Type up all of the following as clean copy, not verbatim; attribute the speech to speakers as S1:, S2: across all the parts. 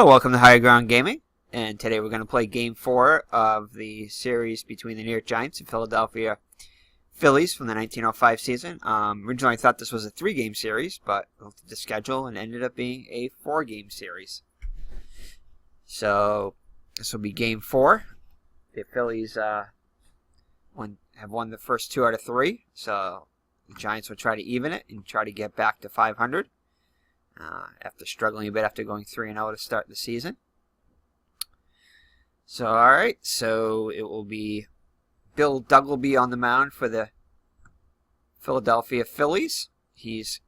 S1: Hello, welcome to Higher Ground Gaming, and today we're going to play Game 4 of the series between the New York Giants and Philadelphia Phillies from the 1905 season. Originally I thought this was a 3-game series, but I looked at the schedule and ended up being a 4-game series. So this will be Game 4. The Phillies have won the first 2 out of 3, so the Giants will try to even it and try to get back to 500. After struggling a bit after going 3-0 to start the season. So, alright, so it will be Bill Duggleby on the mound for the Philadelphia Phillies. He's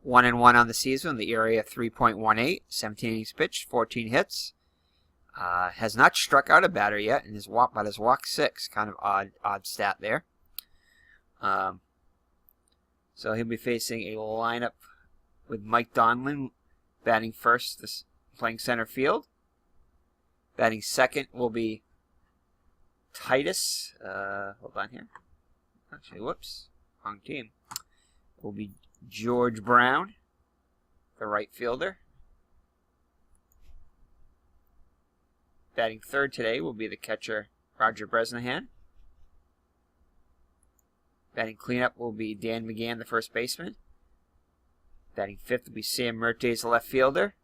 S1: 1-1 on the season, the ERA of 3.18, 17 innings pitched, 14 hits. Has not struck out a batter yet, and has walked 6. Kind of odd stat there. So he'll be facing a lineup with Mike Donlin batting first, playing center field. Batting second will be Titus. Hold on here. Actually, whoops. Wrong team. It will be George Brown, the right fielder. Batting third today will be the catcher, Roger Bresnahan. Batting cleanup will be Dan McGann, the first baseman. Batting fifth will be Sam Mertes, the left fielder.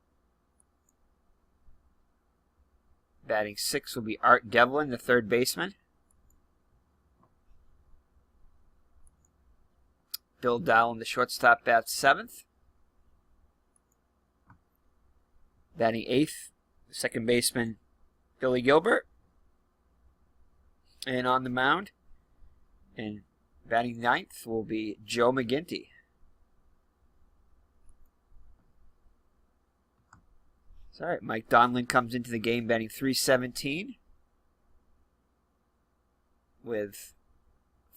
S1: Batting sixth will be Art Devlin, the third baseman. Bill Dowling, the shortstop, bats seventh. Batting eighth, the second baseman, Billy Gilbert. And on the mound, and batting ninth will be Joe McGinnity. All right, Mike Donlin comes into the game batting .317 with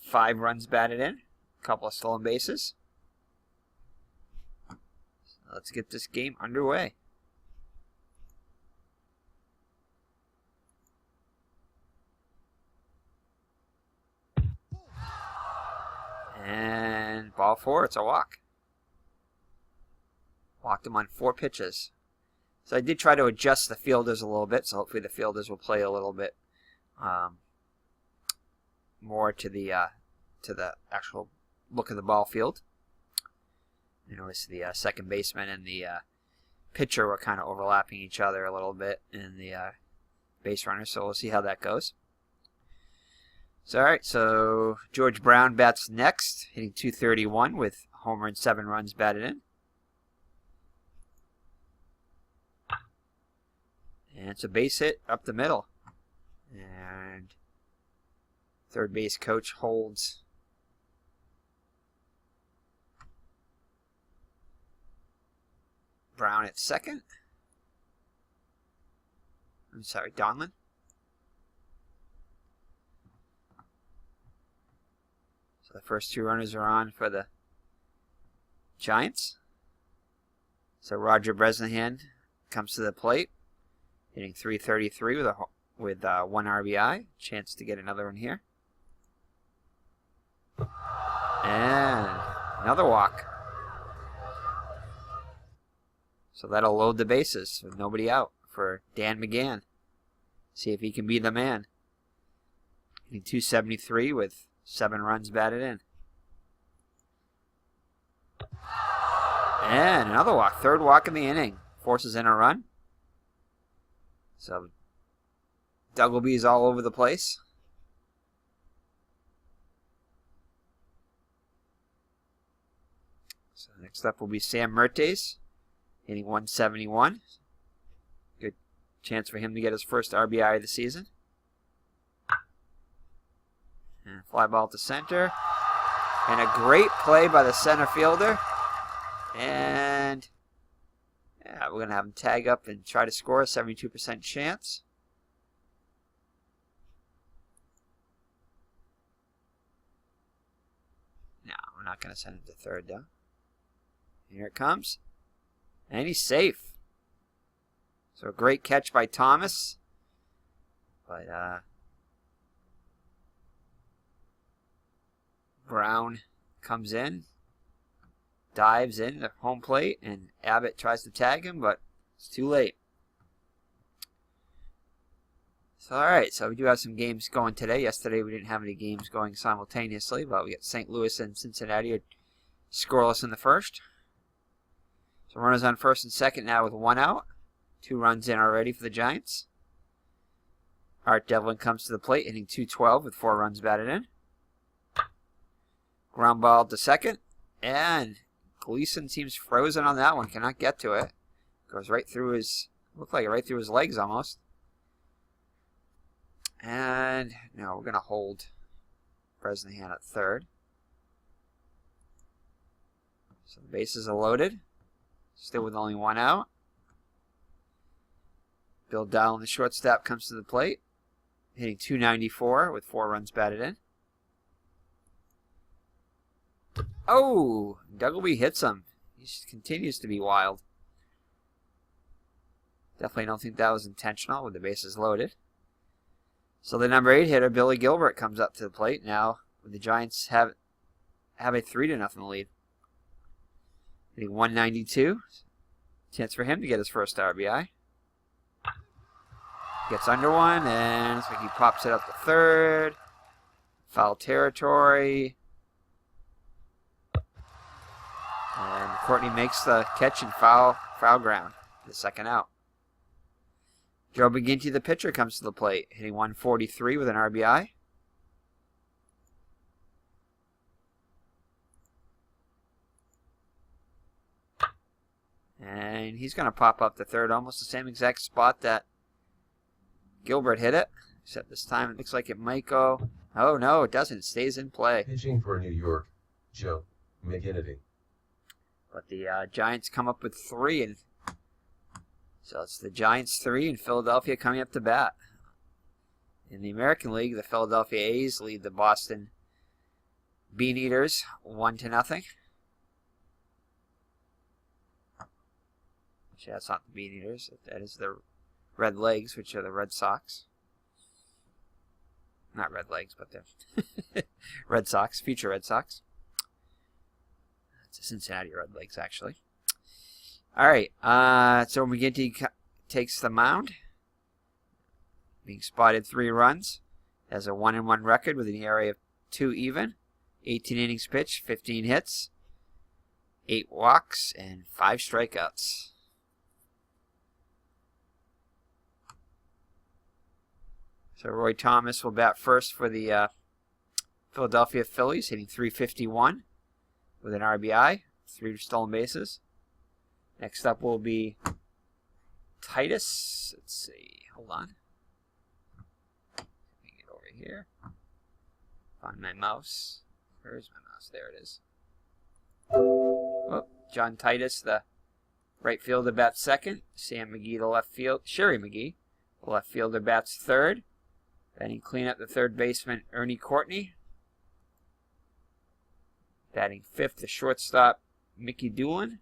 S1: 5 runs batted in, a couple of stolen bases. So let's get this game underway. And ball 4, it's a walk. Walked him on 4 pitches. So I did try to adjust the fielders a little bit, so hopefully the fielders will play a little bit more to the actual look of the ball field. You notice the second baseman and the pitcher were kind of overlapping each other a little bit in the base runner, so we'll see how that goes. So alright, so George Brown bats next, hitting .231 with a homer and 7 runs batted in. And it's a base hit up the middle. And third base coach holds Brown at second. I'm sorry, Donlin. So the first 2 runners are on for the Giants. So Roger Bresnahan comes to the plate, hitting .333 with 1 RBI. Chance to get another one here. And another walk. So that'll load the bases with nobody out for Dan McGann. See if he can be the man. Hitting .273 with 7 runs batted in. And another walk. Third walk in the inning. Forces in a run. So Duggleby's all over the place. So next up will be Sam Mertes, hitting .171. Good chance for him to get his first RBI of the season. And fly ball to center. And a great play by the center fielder. And yeah, we're going to have him tag up and try to score, a 72% chance. No, we're not going to send him to third, though. Here it comes. And he's safe. So a great catch by Thomas. But Brown comes in. Dives in the home plate, and Abbott tries to tag him, but it's too late. So, alright, so we do have some games going today. Yesterday we didn't have any games going simultaneously, but we got St. Louis and Cincinnati are scoreless in the first. So runners on first and second now with 1 out. 2 runs in already for the Giants. Art Devlin comes to the plate, hitting .212 with 4 runs batted in. Ground ball to second, and Gleason seems frozen on that one. Cannot get to it. Goes right through his, looked like right through his legs almost. And no, we're going to hold Bresnahan at third. So the bases are loaded. Still with only 1 out. Bill Duggleby, the shortstop, comes to the plate, hitting .294 with 4 runs batted in. Oh, Duggleby hits him. He continues to be wild. Definitely don't think that was intentional with the bases loaded. So the number 8 hitter, Billy Gilbert, comes up to the plate now. The Giants have a 3-0 lead. Hitting .192. Chance for him to get his first RBI. Gets under one, and looks like he pops it up to third. Foul territory. And Courtney makes the catch and foul ground. The second out. Joe McGinnity, the pitcher, comes to the plate, hitting .143 with an RBI. And he's going to pop up to third, almost the same exact spot that Gilbert hit it, except this time it looks like it might go. Oh, no, it doesn't. It stays in play.
S2: Pitching for New York, Joe McGinnity.
S1: But the Giants come up with 3, and so it's the Giants 3 and Philadelphia coming up to bat. In the American League, the Philadelphia A's lead the Boston Bean Eaters 1-0. Actually, that's not the Bean Eaters. That is the Red Legs, which are the Red Sox. Not Red Legs, but the Red Sox, future Red Sox. It's the Cincinnati Red Legs, actually. All right, so McGinnity takes the mound, being spotted 3 runs, has a 1-1 record with an ERA of 2 even, 18 innings pitched, 15 hits, 8 walks, and 5 strikeouts. So Roy Thomas will bat first for the Philadelphia Phillies, hitting .351 with an RBI, 3 stolen bases. Next up will be Titus. Let's see. Hold on. Let me get over here. Find my mouse. Where's my mouse? There it is. Oh, John Titus, the right fielder, bats second. Sam McGee, the left field. Sherry McGee, the left fielder, bats third. Batting clean up the third baseman, Ernie Courtney. Batting fifth, the shortstop, Mickey Doolin.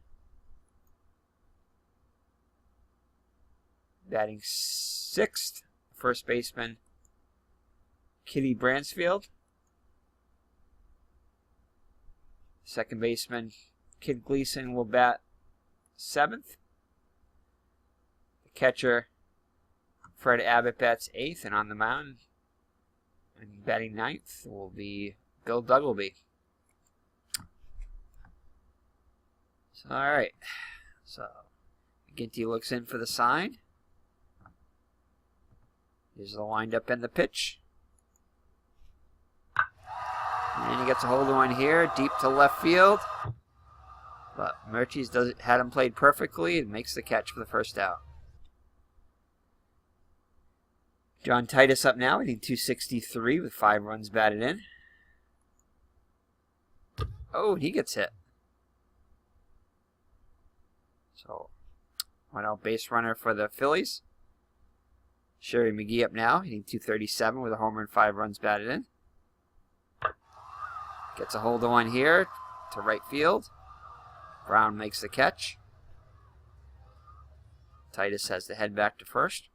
S1: Batting sixth, first baseman, Kitty Bransfield. Second baseman, Kid Gleason, will bat seventh. The catcher, Fred Abbott, bats eighth, and on the mound, and batting ninth, will be Bill Duggleby. So, all right. So, McGinnity looks in for the sign. Here's the windup and the pitch. And he gets a hold of one here, deep to left field. But Murchie's had him played perfectly and makes the catch for the first out. John Titus up now, hitting .263 with 5 runs batted in. Oh, and he gets hit. So, 1 out base runner for the Phillies. Sherry McGee up now, hitting .237 with a homer and 5 runs batted in. Gets a hold of one here to right field. Brown makes the catch. Titus has to head back to first.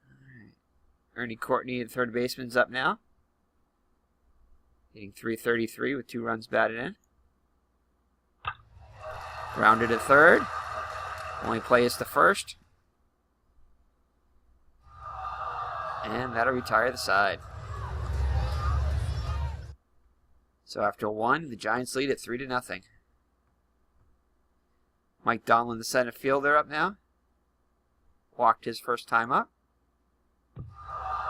S1: Right. Ernie Courtney, the third baseman's up now, hitting .333 with 2 runs batted in. Grounded to third. Only play is to first. And that'll retire the side. So after one, the Giants lead at 3-0. Mike Donlin, the center fielder, up now. Walked his first time up.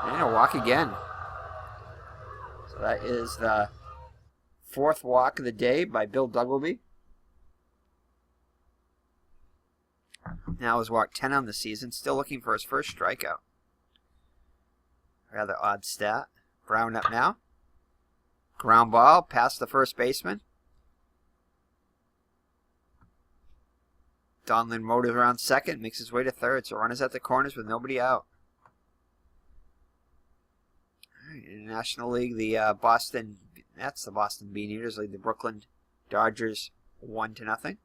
S1: And a walk again. So that is the fourth walk of the day by Bill Duggleby. Now has walked 10 on the season, still looking for his first strikeout. Rather odd stat. Brown up now. Ground ball past the first baseman. Donlin motors around second, makes his way to third, so runners at the corners with nobody out. All right, in the National League, the Boston Beaneaters lead the Brooklyn Dodgers 1-0.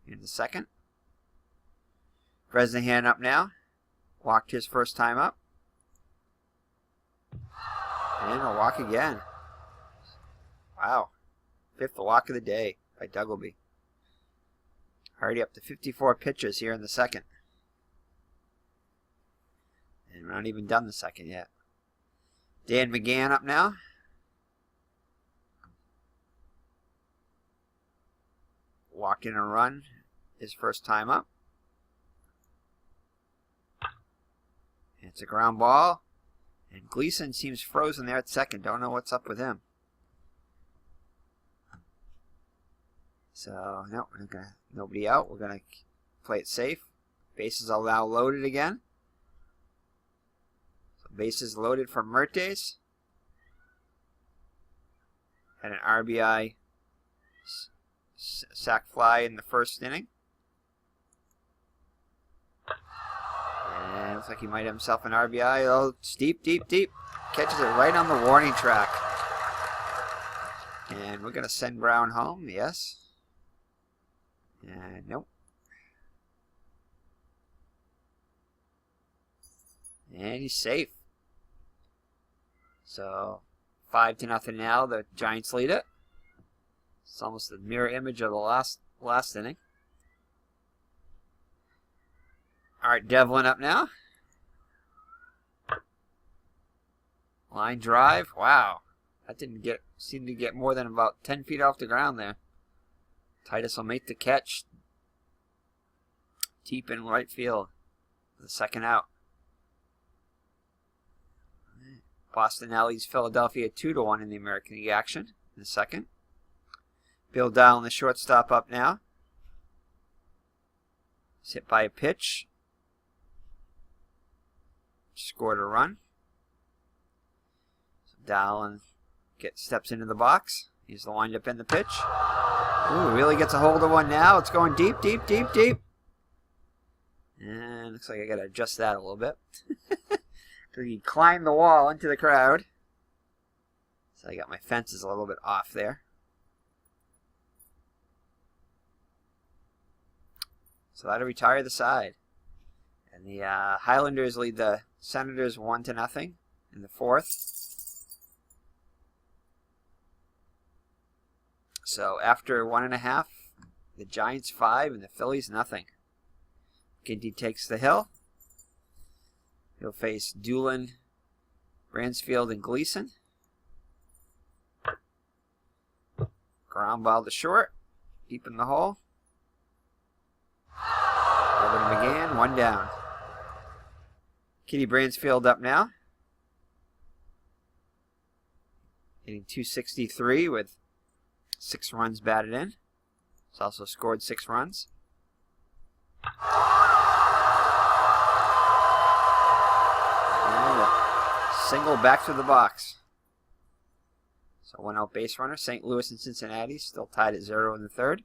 S1: In the second. Bresnahan up now. Walked his first time up. And a walk again. Wow. Fifth walk of the day by Duggleby. Already up to 54 pitches here in the second. And we're not even done the second yet. Dan McGann up now. Walked in a run his first time up. It's a ground ball. And Gleason seems frozen there at second. Don't know what's up with him. So, no, we're not gonna, nobody out. We're going to play it safe. Bases are now loaded again. So bases loaded for Mertes. Had an RBI sac fly in the first inning. And looks like he might have himself an RBI. Oh, it's deep, deep, deep. Catches it right on the warning track. And we're going to send Brown home, yes. And nope. And he's safe. So 5-0 now. The Giants lead it. It's almost the mirror image of the last inning. All right, Devlin up now. Line drive. Wow. That didn't seem to get more than about 10 feet off the ground there. Titus will make the catch. Deep in right field. The second out. Boston now leads Philadelphia 2-1 in the American League action in the second. Bill Duggleby, the shortstop, up now. He's hit by a pitch. Scored a run. So Duggleby steps into the box. He's the windup in the pitch. Ooh, really gets a hold of one now. It's going deep, deep, deep, deep. And looks like I got to adjust that a little bit. So he climbed the wall into the crowd. So I got my fences a little bit off there. So that'll retire the side. And the Highlanders lead the Senators 1-0 in the fourth. So after 1.5, the Giants 5 and the Phillies 0. McGinnity takes the hill. He'll face Doolin, Bransfield, and Gleason. Ground ball to short. Deep in the hole. Over to McGann. One down. Kitty Bransfield up now. Hitting .263 with 6 runs batted in. He's also scored 6 runs. And a single back to the box. So 1 out base runner. St. Louis and Cincinnati still tied at 0 in the third.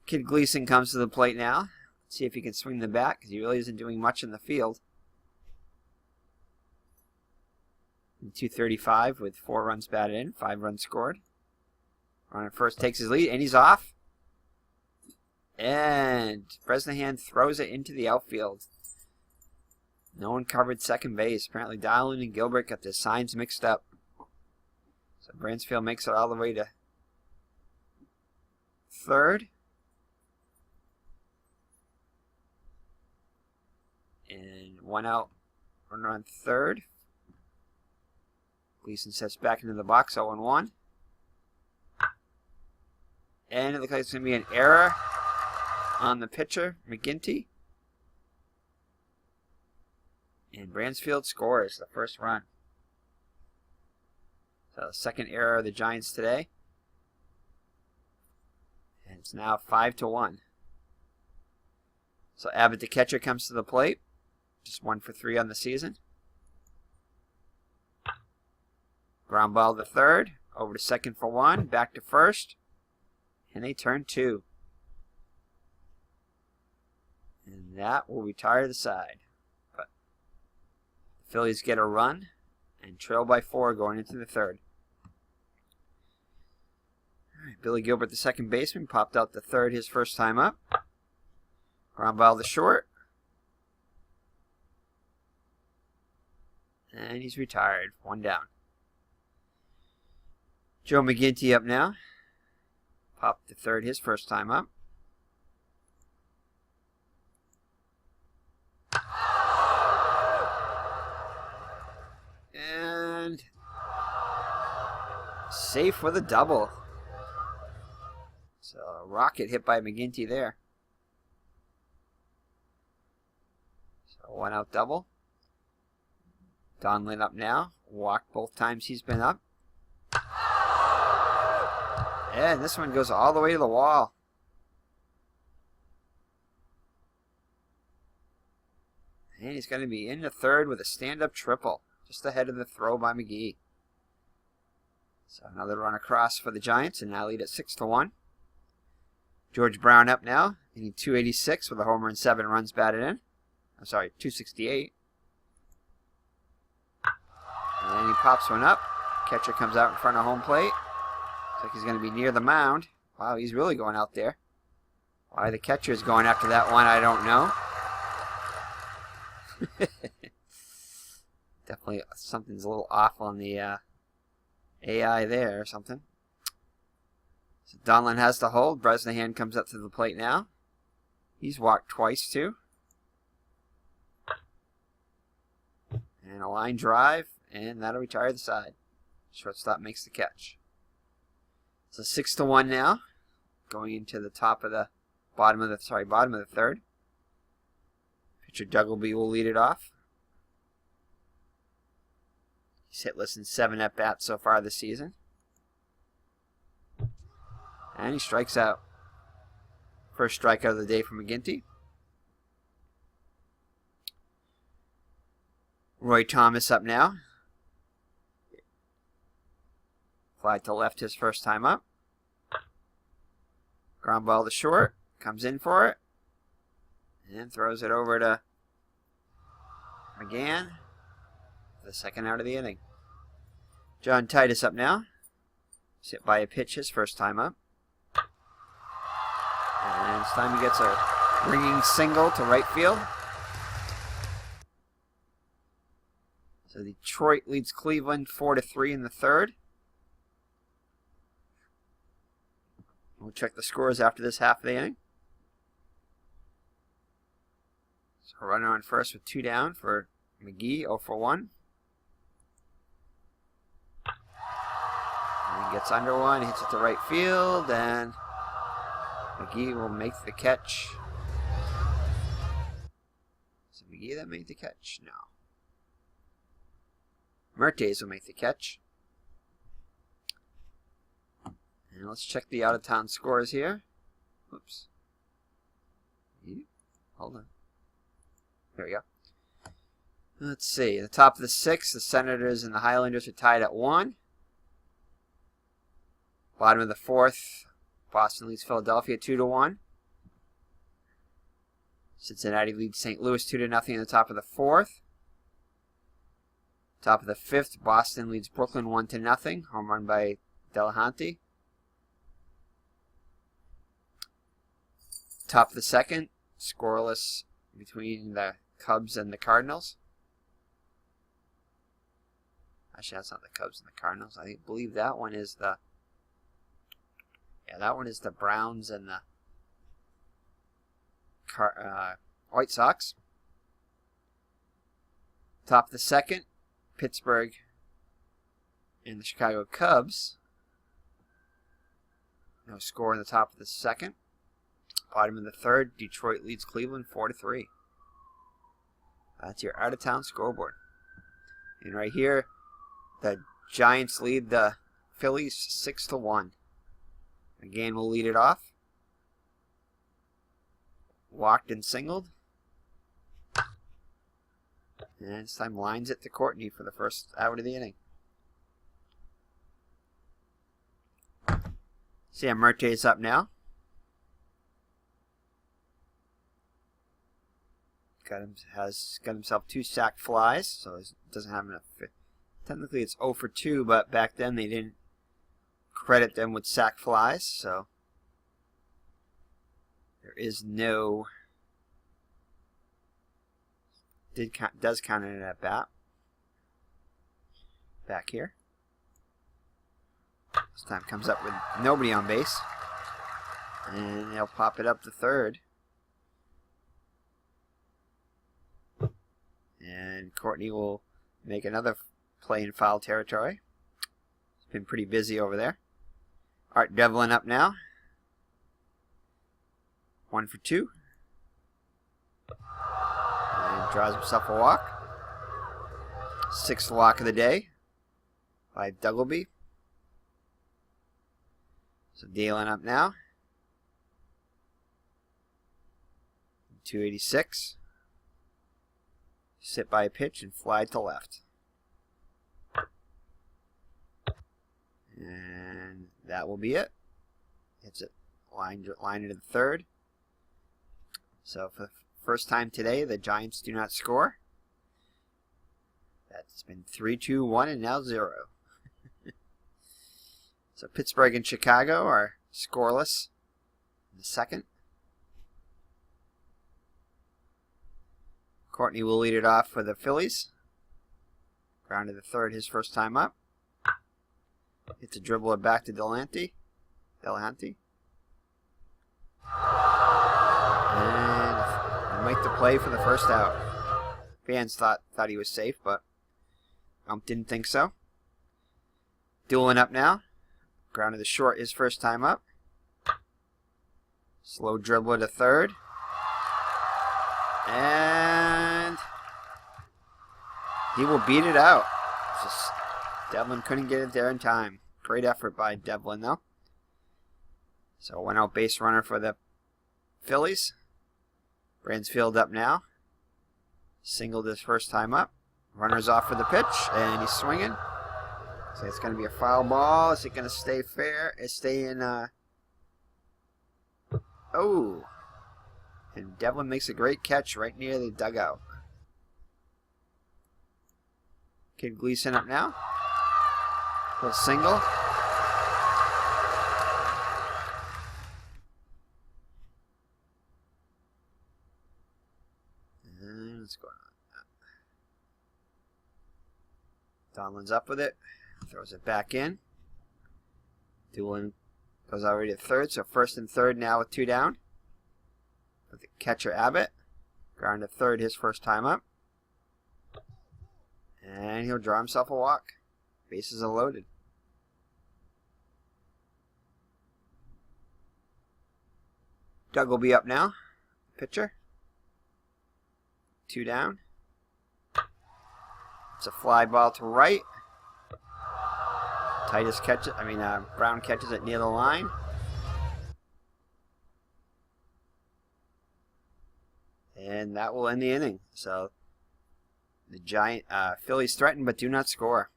S1: Kid Gleason comes to the plate now. Let's see if he can swing the bat because he really isn't doing much in the field. 235 with 4 runs batted in, 5 runs scored. Runner first takes his lead, and he's off. And Bresnahan throws it into the outfield. No one covered second base. Apparently Dowling and Gilbert got their signs mixed up. So Bransfield makes it all the way to third. And 1 out, runner on third. Gleason sets back into the box, 0-1. And it looks like it's going to be an error on the pitcher, McGinnity. And Bransfield scores the first run. So the second error of the Giants today. And it's now 5-1. So Abbott, the catcher, comes to the plate. Just 1 for 3 on the season. Ground ball to third. Over to second for 1. Back to first. And they turn 2. And that will retire the side. But the Phillies get a run and trail by 4 going into the third. All right, Billy Gilbert, the second baseman, popped out the third his first time up. Ground ball to short. And he's retired. 1 down. Joe McGinnity up now. Popped the third his first time up. And safe with a double. So a rocket hit by McGinnity there. So 1 out double. Donlin up now. Walked both times he's been up. And this one goes all the way to the wall. And he's going to be in the third with a stand-up triple. Just ahead of the throw by McGee. So another run across for the Giants, and now lead at 6-1. George Brown up now. He needs 286 with a homer and 7 runs batted in. I'm sorry, 268. And he pops one up. Catcher comes out in front of home plate. Looks like he's going to be near the mound. Wow, he's really going out there. Why the catcher is going after that one, I don't know. Definitely something's a little off on the AI there or something. So Donlin has to hold. Bresnahan comes up to the plate now. He's walked twice too. And a line drive, and that'll retire the side. Shortstop makes the catch. So 6-1 now, going into the top of the bottom of the third. Pitcher Duggleby will lead it off. He's hitless in 7 at-bats so far this season. And he strikes out. First strikeout of the day for McGinnity. Roy Thomas up now. Fly to left his first time up. Ground ball to short. Comes in for it. And throws it over to McGann. The second out of the inning. John Titus up now. Hit by a pitch his first time up. And this time he gets a ringing single to right field. So Detroit leads Cleveland 4-3 in the third. We'll check the scores after this half of the inning. So runner on first with 2 down for McGee, 0-for-1. And he gets under one, hits it to right field, and McGee will make the catch. Is it McGee that made the catch? No. Mertes will make the catch. And let's check the out-of-town scores here. Oops. Hold on. There we go. Let's see. At the top of the 6th, the Senators and the Highlanders are tied at 1. Bottom of the 4th, Boston leads Philadelphia 2-1. Cincinnati leads St. Louis 2-0 in the top of the 4th. Top of the 5th, Boston leads Brooklyn 1-0. Home run by Delahanty. Top of the 2nd, scoreless between the Cubs and the Cardinals. Actually, that's not the Cubs and the Cardinals. I believe that one is the... Yeah, that one is the Browns and the White Sox. Top of the second, Pittsburgh and the Chicago Cubs. No score in the top of the second. Bottom of the third, Detroit leads Cleveland 4-3. That's your out-of-town scoreboard. And right here, the Giants lead the Phillies 6-1. Again, we'll lead it off. Walked and singled. And this time lines it to Courtney for the first out of the inning. Sam Merte's up now. Has got himself 2 sacked flies, so he doesn't have enough. Technically, it's 0 for 2, but back then they didn't credit them with sack flies, so there is no. Does count in at bat. Back here. This time comes up with nobody on base, and they'll pop it up to third. And Courtney will make another play in foul territory. It's been pretty busy over there. Art Devlin up now. 1 for 2. And draws himself a walk. 6th walk of the day by Duggleby. So Dalen up now. 286. Sit by a pitch and fly to left. And that will be it. Hits it. Line it in third. So for the first time today, the Giants do not score. That's been 3-2, 1, and now 0. So Pittsburgh and Chicago are scoreless in the second. Courtney will lead it off for the Phillies. Grounded to third his first time up. Hits a dribbler back to Delahanty. And make the play for the first out. Fans thought he was safe, but didn't think so. Doolin up now. Grounded to short his first time up. Slow dribbler to third. And he will beat it out. Just Devlin couldn't get it there in time. Great effort by Devlin, though. So one out base runner for the Phillies. Bransfield up now. Singled his first time up. Runner's off for the pitch, and he's swinging. So it's going to be a foul ball. Is it going to stay fair? It's staying. Oh. And Devlin makes a great catch right near the dugout. Kid Gleason up now. Little single. And what's going on? Donlin's up with it. Throws it back in. Doolin goes already to third, so first and third now with 2 down. With the catcher Abbott. Ground to third his first time up. And he'll draw himself a walk. Bases are loaded. Duggleby up now. Pitcher. 2 down. It's a fly ball to right. Titus catches, Brown catches it near the line. And that will end the inning. So the Phillies threaten but do not score.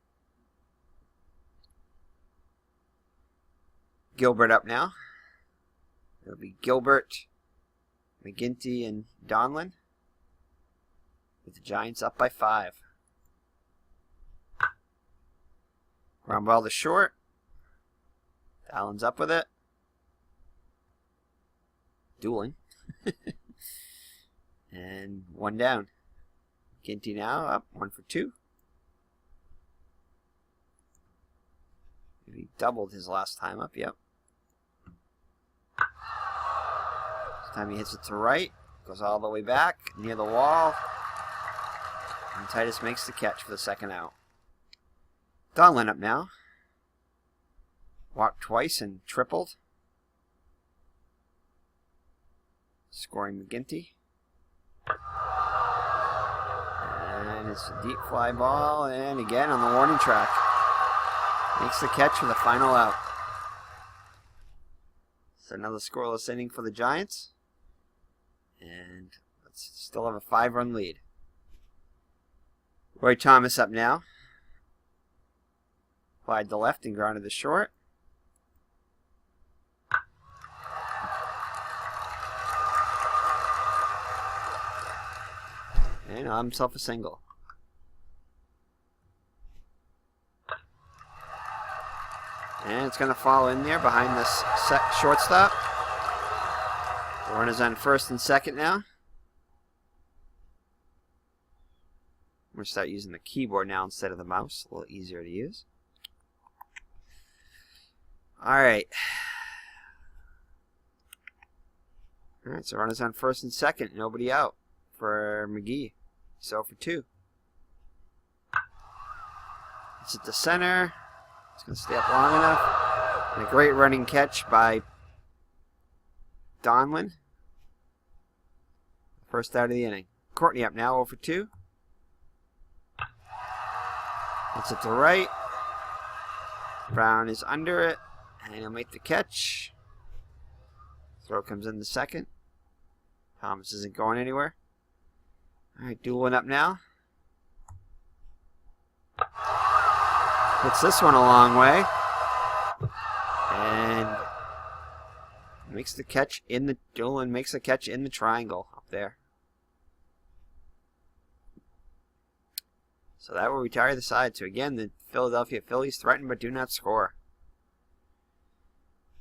S1: Gilbert up now. It'll be Gilbert, McGinnity, and Donlin. With the Giants up by 5. Ground ball to short. Allen's up with it. Dueling. And 1 down. Ginty now up 1 for 2. He doubled his last time up, yep. This time he hits it to right. Goes all the way back near the wall. And Titus makes the catch for the second out. Donlin up now. Walked twice and tripled. Scoring McGinnity. And it's a deep fly ball. And again on the warning track. Makes the catch for the final out. So another scoreless inning for the Giants. And let's still have a 5-run lead. Roy Thomas up now. Applied to left and grounded to short. And on himself a single. And it's going to fall in there behind this shortstop. The runner's on first and second now. I'm going to start using the keyboard now instead of the mouse. A little easier to use. Alright. Alright, so runner's on first and second. Nobody out for McGee. So for 2. It's at the center. It's going to stay up long enough. And a great running catch by Donlin. First out of the inning. Courtney up now, 0 for 2. It's at the right. Brown is under it. And he'll make the catch. Throw comes in the second. Thomas isn't going anywhere. Alright, Doolin up now. Hits this one a long way. And makes the catch in the Doolin makes a catch in the triangle up there. So that will retire the side. So again, the Philadelphia Phillies threaten but do not score.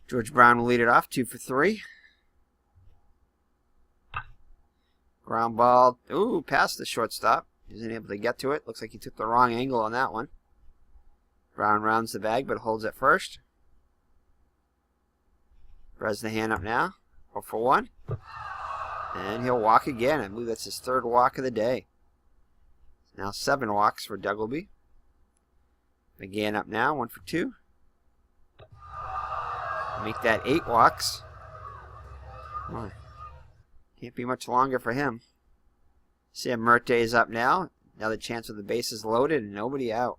S1: George Brown will lead it off, 2 for 3. Ground ball. Ooh, past the shortstop. He isn't able to get to it. Looks like he took the wrong angle on that one. Brown rounds the bag but holds it first. Bresnahan up now. 0 for 1. And he'll walk again. I believe that's his 3rd walk of the day. Now 7 walks for Duggleby. McGann up now, 1 for 2. Make that 8 walks. Oh, can't be much longer for him. Sam Murte is up now. Another chance with the bases loaded and nobody out.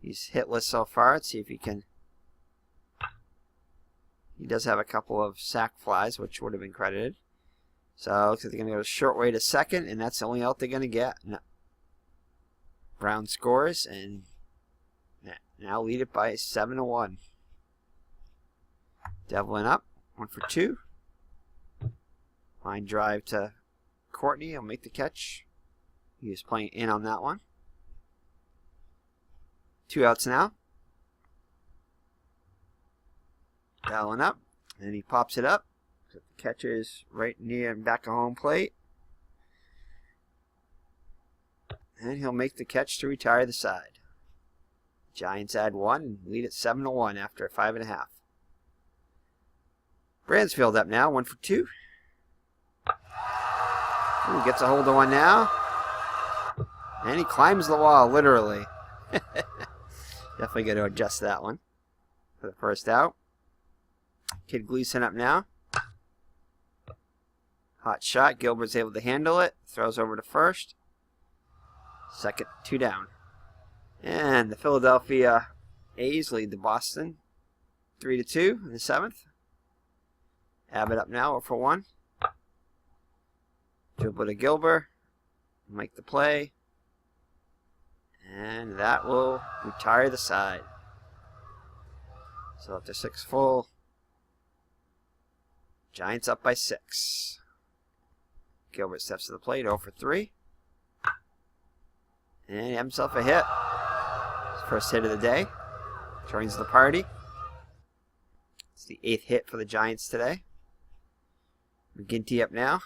S1: He's hitless so far. Let's see if he can. He does have a couple of sac flies, which would have been credited. So it looks like they're going to go short way to second, and that's the only out they're going to get. No. Brown scores and now lead it by 7-1. Devlin up, 1 for 2. Line drive to Courtney. He'll make the catch. He was playing in on that one. 2 outs now. Devlin up, and he pops it up. So the catcher is right near and back of home plate. And he'll make the catch to retire the side. Giants add 1 and lead it 7-1 after 5.5. Bransfield up now, 1 for 2. Ooh, gets a hold of one now. And he climbs the wall, literally. Definitely going to adjust that one for the first out. Kid Gleason up now. Hot shot. Gilbert's able to handle it. Throws over to first. Second, 2 down. And the Philadelphia A's lead the Boston 3-2 in the 7th. Abbott up now, 0 for 1. Dribble to Gilbert. Make the play. And that will retire the side. So after 6 full. Giants up by 6. Gilbert steps to the plate, 0 for 3. And he had himself a hit. His first hit of the day. Joins the party. It's the 8th hit for the Giants today. McGinnity up now.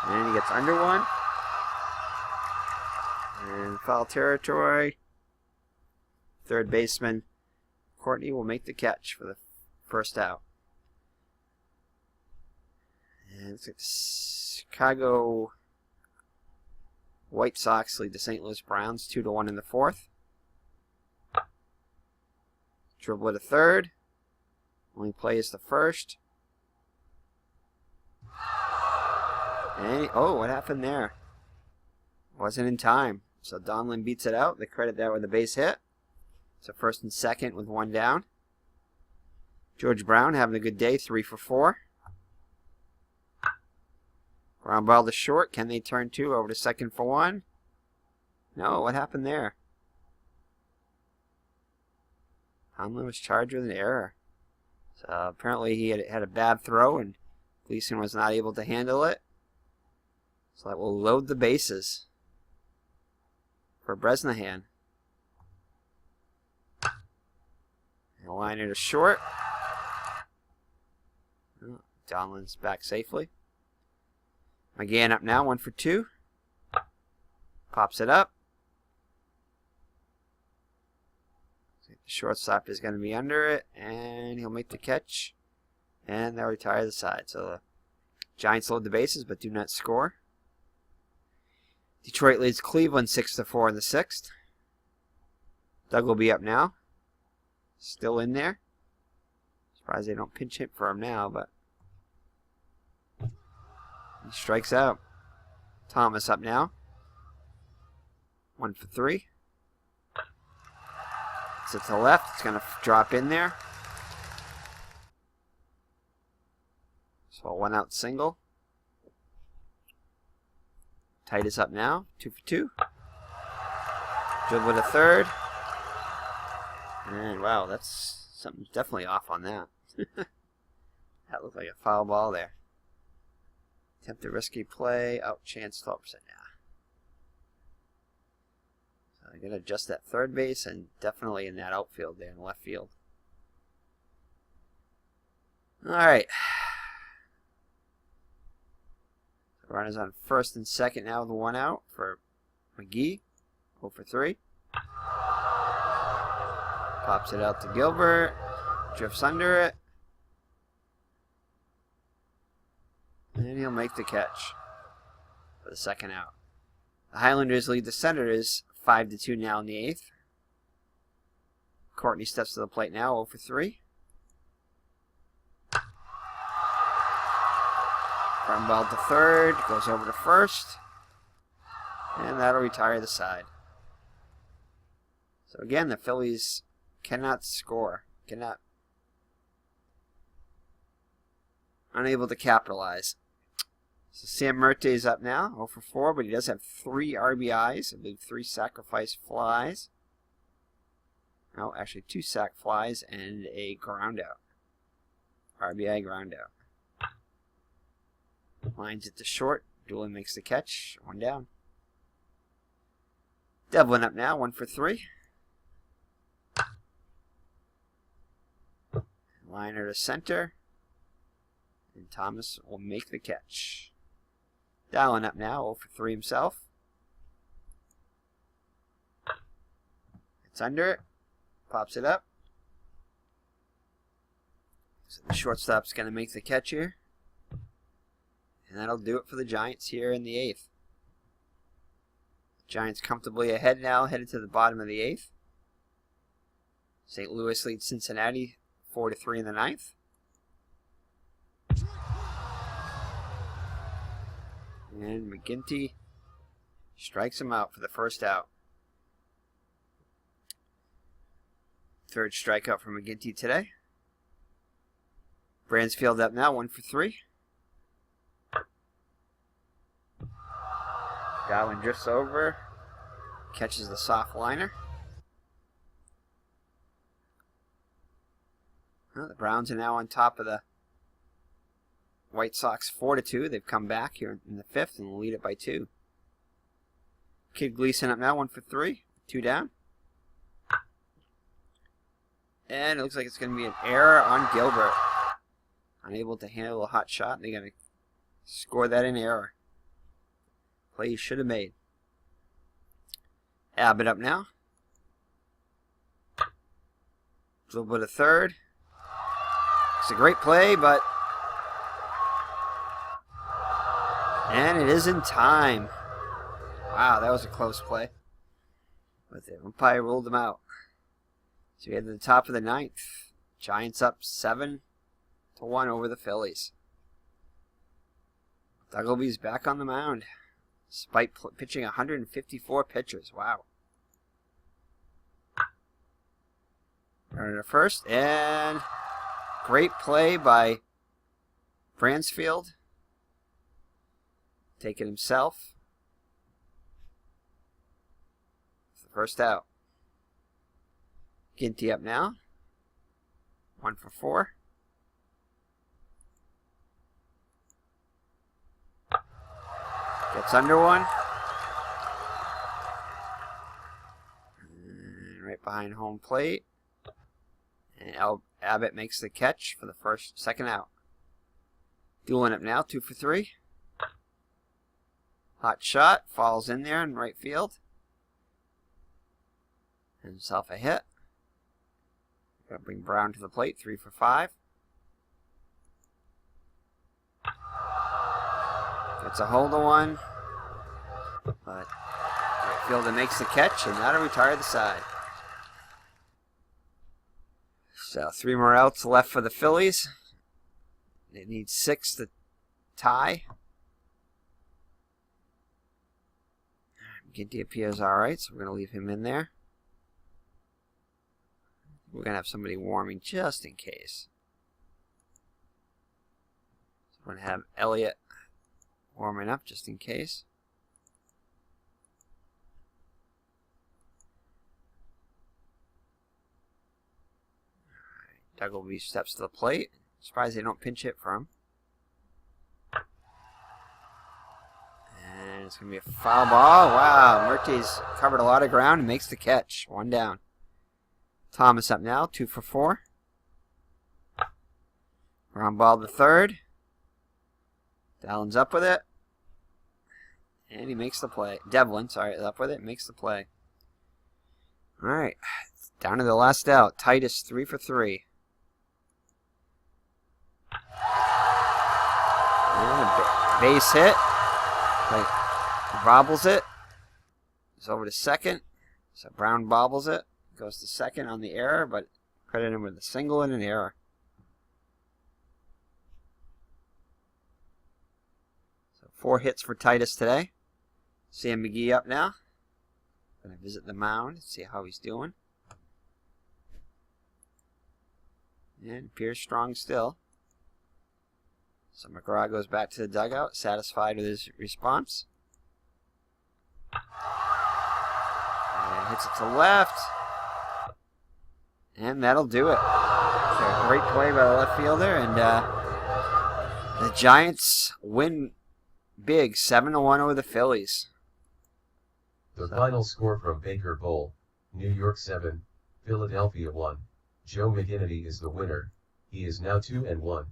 S1: And he gets under one. And foul territory. Third baseman Courtney will make the catch for the first out. And it's like the Chicago White Sox lead the St. Louis Browns 2-1 in the fourth. Dribble to third. Only play is the first. And, oh, what happened there? Wasn't in time. So Donlin beats it out. They credit that with a base hit. So first and second with one down. George Brown having a good day, 3 for 4. Ground ball to short. Can they turn 2 over to second for 1? No, what happened there? Donlin was charged with an error. So apparently he had a bad throw and Gleason was not able to handle it. So that will load the bases for Bresnahan. And liner to short. Oh, Donlin's back safely. McGann up now, 1 for 2. Pops it up. The shortstop is going to be under it, and he'll make the catch. And they'll retire the side. So the Giants load the bases, but do not score. Detroit leads Cleveland 6-4 in the 6th. Duggleby up now. Still in there. Surprised they don't pinch hit for him now, but he strikes out. Thomas up now. 1 for 3. So to the left, it's going to drop in there. So a 1-out single. Titus up now, 2 for 2. Dribble to third. And wow, that's something definitely off on that. That looked like a foul ball there. Attempt a risky play. Out chance 12%. Yeah. So I gotta adjust that third base and definitely in that outfield there in left field. Alright. So runners on first and second now with 1 out for McGee. 0 for 3. Pops it out to Gilbert. Drifts under it. And he'll make the catch for the second out. The Highlanders lead the Senators 5-2 now in the 8th. Courtney steps to the plate now, 0 for 3. Ground ball to third, goes over to first. And that'll retire the side. So again, the Phillies cannot score. Unable to capitalize. So Sam Murte is up now, 0 for 4, but he does have 3 RBIs. I believe 3 sacrifice flies. No, actually 2 sac flies and a ground out. RBI ground out. Lines it to short. Doolin makes the catch. 1 down. Devlin up now, 1 for 3. Liner to center. And Thomas will make the catch. Dowling up now, 0 for 3 himself. It's under it. Pops it up. So the shortstop's going to make the catch here. And that'll do it for the Giants here in the 8th. Giants comfortably ahead now, headed to the bottom of the 8th. St. Louis leads Cincinnati 4-3 in the 9th. And McGinnity strikes him out for the first out. Third strikeout for McGinnity today. Bransfield up now, 1 for 3. Darwin drifts over, catches the soft liner. Well, the Browns are now on top of the White Sox 4-2. They've come back here in the 5th and will lead it by 2. Kid Gleason up now, 1 for 3. 2 down. And it looks like it's going to be an error on Gilbert. Unable to handle a hot shot. They're going to score that in error. Play he should have made. Abbott up now. A little bit of third. It's a great play, but... And it is in time. Wow, that was a close play. But the umpire ruled him out. So we head to the top of the ninth. Giants up 7-1 over the Phillies. Duggleby's back on the mound. Despite pitching 154 pitchers. Wow. Runner to first. And great play by Bransfield. Taking himself. First out. McGinnity up now. 1 for 4. Gets under one. And right behind home plate. And Abbott makes the catch for the second out. Doolin up now, 2 for 3. Hot shot. Falls in there in right field. Himself a hit. Gonna bring Brown to the plate, 3 for 5. Gets a hold of one, but right fielder makes the catch, and that'll retire the side. So 3 more outs left for the Phillies. They need 6 to tie. McGinnity appears all right, so we're gonna leave him in there. We're going to have somebody warming just in case. So we're going to have Elliott warming up just in case. All right, Duggleby steps to the plate. Surprised they don't pinch hit for him. And it's going to be a foul ball. Wow, Murty's covered a lot of ground and makes the catch. 1 down. Thomas up now, 2 for 4. Ground ball to third. Dowlin's up with it. And he makes the play. Devlin, sorry, is up with it, makes the play. Alright, down to the last out. Titus, 3 for 3. And a base hit. Like, bobbles it. It's over to second. So Brown bobbles it. Goes to second on the error, but credit him with a single and an error. So 4 hits for Titus today. Sam McGee up now. Going to visit the mound, see how he's doing. And appears strong still. So McGraw goes back to the dugout, satisfied with his response. And hits it to left. And that'll do it. So a great play by the left fielder, and the Giants win big, 7-1 over the Phillies.
S2: The final score from Baker Bowl: New York 7, Philadelphia 1. Joe McGinnity is the winner. He is now 2-1.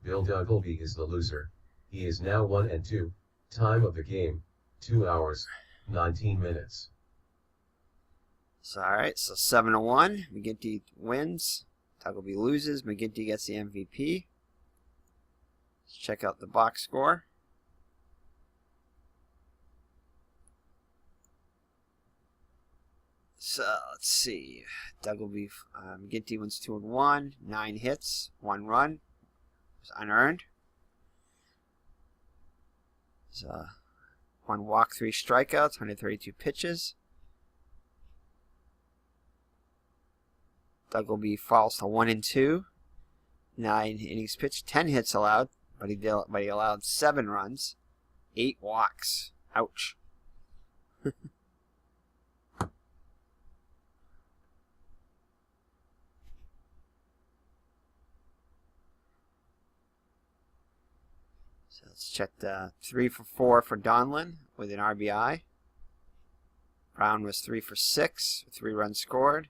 S2: Bill Duggleby is the loser. He is now 1-2. Time of the game: 2 hours, 19 minutes.
S1: So, alright, so 7-1. McGinnity wins. Duggleby loses. McGinnity gets the MVP. Let's check out the box score. So, let's see. Duggleby, McGinnity wins 2-1. 9 hits, 1 run. It was unearned. So, 1 walk, 3 strikeouts, 132 pitches. Duggleby falls to 1-2. 9 innings pitched, 10 hits allowed, but he allowed 7 runs, 8 walks. Ouch. So let's check the 3 for 4 for Donlin with an RBI. Brown was 3 for 6, 3 runs scored.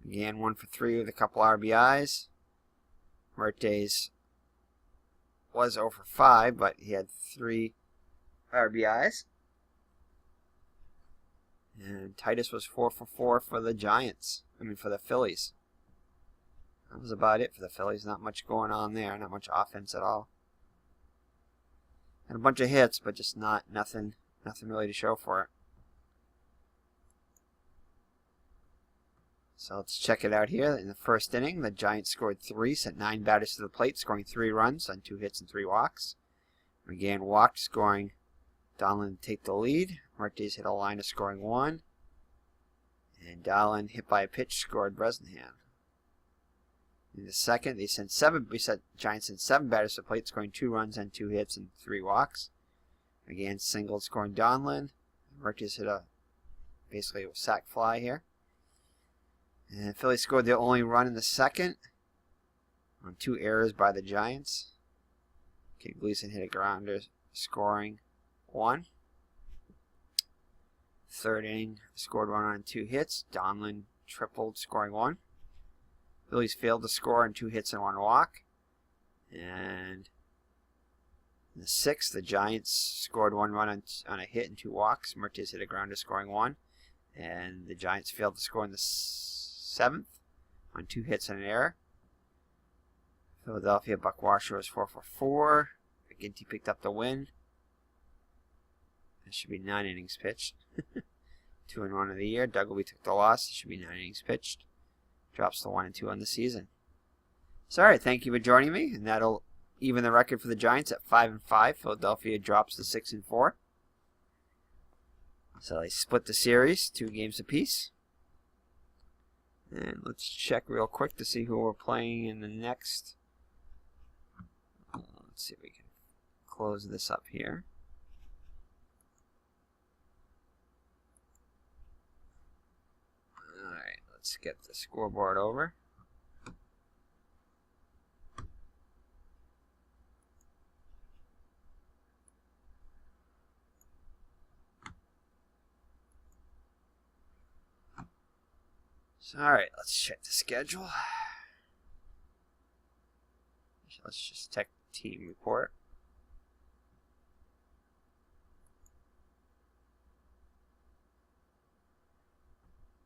S1: Again, 1 for 3 with a couple RBIs. Mertes was 0 for 5, but he had 3 RBIs. And Titus was 4 for 4 for the Giants. For the Phillies. That was about it for the Phillies. Not much going on there. Not much offense at all. And a bunch of hits, but just nothing really to show for it. So let's check it out here. In the first inning, the Giants scored 3, sent 9 batters to the plate, scoring 3 runs on 2 hits and 3 walks. McGann walked, scoring Donlin to take the lead. Martes hit a line of scoring 1. And Donlin, hit by a pitch, scored Bresnahan. In the second, Giants sent 7 batters to the plate, scoring 2 runs on 2 hits and 3 walks. McGann singled, scoring Donlin. Martes hit basically a sac fly here. And Philly scored the only run in the second on 2 errors by the Giants. Kid Gleason hit a grounder, scoring 1. Third inning, scored 1 on 2 hits. Donlin tripled, scoring 1. Phillies failed to score on 2 hits and 1 walk. And in the 6th, the Giants scored 1 run on a hit and 2 walks. Martes hit a grounder, scoring 1. And the Giants failed to score in the 7th on 2 hits and an error. Philadelphia Buck Washer was 4 for 4. McGinnity picked up the win. It should be 9 innings pitched. 2-1 of the year. Duggleby took the loss. It should be 9 innings pitched. Drops to 1-2 on the season. So, alright, thank you for joining me. And that'll even the record for the Giants at 5-5. Philadelphia drops to 6-4. So they split the series, 2 games apiece. And let's check real quick to see who we're playing in the next. Let's see if we can close this up here. Alright, let's get the scoreboard over. So, alright, let's check the schedule. Let's just check the team report.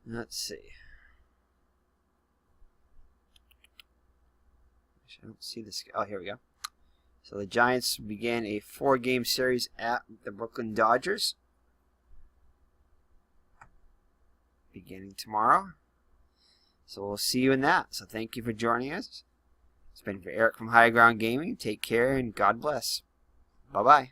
S1: Let's see. I don't see this. Oh, here we go. So the Giants began a 4-game series at the Brooklyn Dodgers, beginning tomorrow. So we'll see you in that. So thank you for joining us. It's been for Eric from High Ground Gaming. Take care and God bless. Bye-bye.